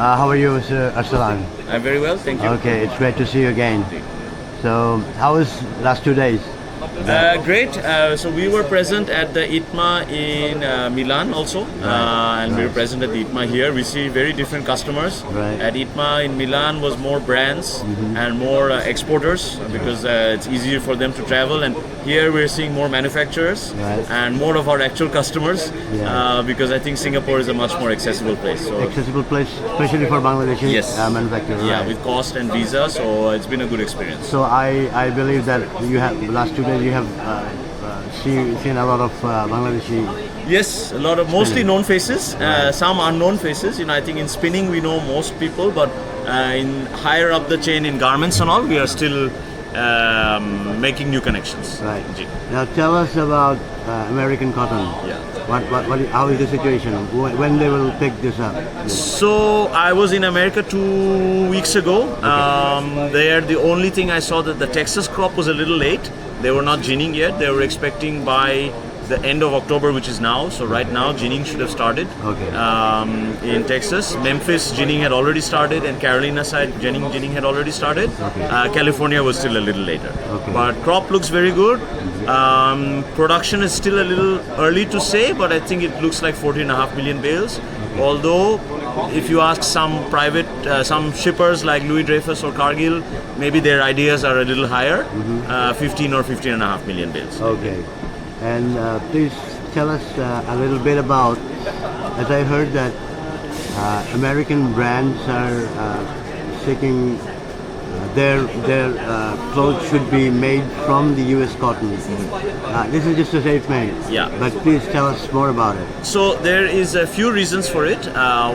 How are you, Mr. Arsalan? I'm very well, thank you. Okay, it's great to see you again. So, how was last 2 days? Great. So we were present at the ITMA in Milan also, and we were present at the ITMA here. We see very different customers. Right. At ITMA in Milan was more brands and more exporters because it's easier for them to travel. And here we're seeing more manufacturers and more of our actual customers because I think Singapore is a much more accessible place. So Accessible place, especially for Bangladeshi manufacturers. Yeah, right. with cost and visa, so it's been a good experience. So I believe that you have last 2 days you have seen a lot of Bangladeshi. Yes, a lot of mostly known faces, some unknown faces. I think in spinning we know most people, but in higher up the chain in garments and all, we are still making new connections. Right. Now tell us about American cotton. Yeah. How is the situation? When they will pick this up? So I was in America 2 weeks ago. There, the only thing I saw that the Texas crop was a little late. They were not ginning yet. They were expecting by the end of October, which is now. So right now, ginning should have started. Okay. In Texas, Memphis ginning had already started, and Carolina side ginning had already started. Okay. California was still a little later. Okay. But crop looks very good. Production is still a little early to say, but I think it looks like 14.5 million bales. Okay. Although, if you ask some private, some shippers like Louis Dreyfus or Cargill, maybe their ideas are a little higher, 15 or 15.5 million bales. Okay. And please tell us a little bit about, as I heard that American brands are seeking their clothes should be made from the U.S. cotton. This is just a statement. Yeah. But please tell us more about it. So there is a few reasons for it.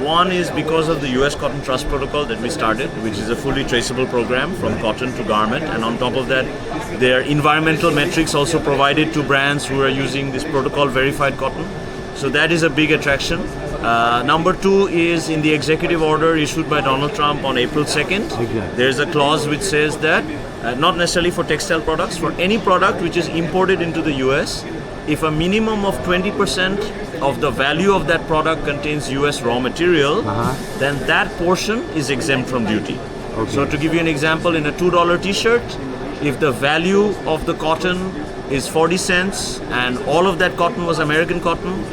One is because of the U.S. Cotton Trust Protocol that we started, which is a fully traceable program from cotton to garment. And on top of that, there are environmental metrics also provided to brands who are using this protocol verified cotton. So that is a big attraction. Number two is in the executive order issued by Donald Trump on April 2nd. Exactly. There's a clause which says that, not necessarily for textile products, for any product which is imported into the US, if a minimum of 20% of the value of that product contains US raw material, then that portion is exempt from duty. Okay. So to give you an example, in a $2 t-shirt, if the value of the cotton is 40 cents and all of that cotton was American cotton,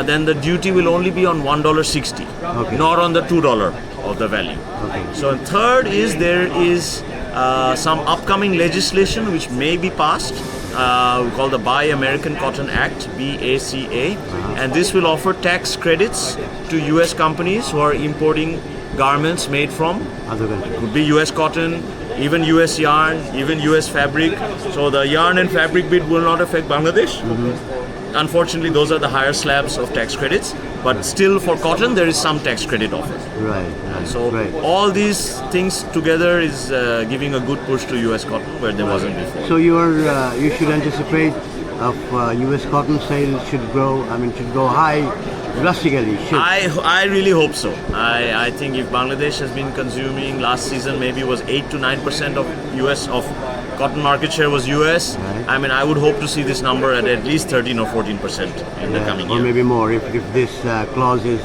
then the duty will only be on $1.60, not on the $2 of the value. Okay. So third is there is some upcoming legislation which may be passed called the Buy American Cotton Act, BACA, and this will offer tax credits to US companies who are importing garments made from Other countries. could be US cotton, even US yarn, even US fabric. So the yarn and fabric bit will not affect Bangladesh. Unfortunately, those are the higher slabs of tax credits, but still for cotton there is some tax credit offered. Right. So all these things together is giving a good push to US cotton where there wasn't before. So you should anticipate of U.S. cotton sales should grow. Should go high drastically. I really hope so. I think if Bangladesh has been consuming last season, maybe it was 8 to 9% of US of cotton market share was US. Right. I would hope to see this number at least 13 or 14% in the coming year. Or maybe more if this clause is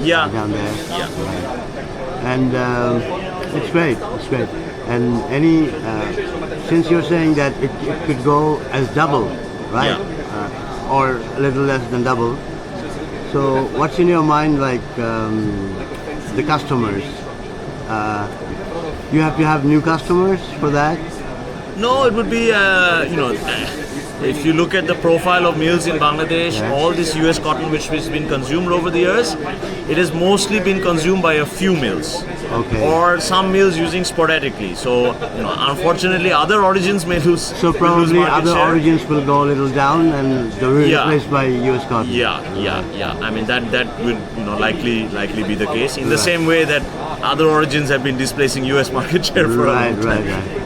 down there. Yeah. And it's great. It's great. And any since you're saying that it could go as double, right? Or a little less than double. So what's in your mind, like the customers? You have to have new customers for that? No, it would be, if you look at the profile of mills in Bangladesh, all this US cotton which has been consumed over the years, it has mostly been consumed by a few mills. Okay. Or some mills using sporadically. So, unfortunately, other origins may lose. So probably market other share. origins will go a little down and they'll be replaced by US cotton. Yeah. That would likely be the case. In the same way that other origins have been displacing US market share for a long time. Right.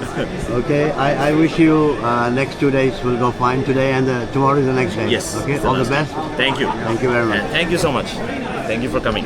Okay, I wish you next 2 days will go fine today and tomorrow is the next day. Yes. Okay, all the best. Thank you. Thank you very much. And thank you so much. Thank you for coming.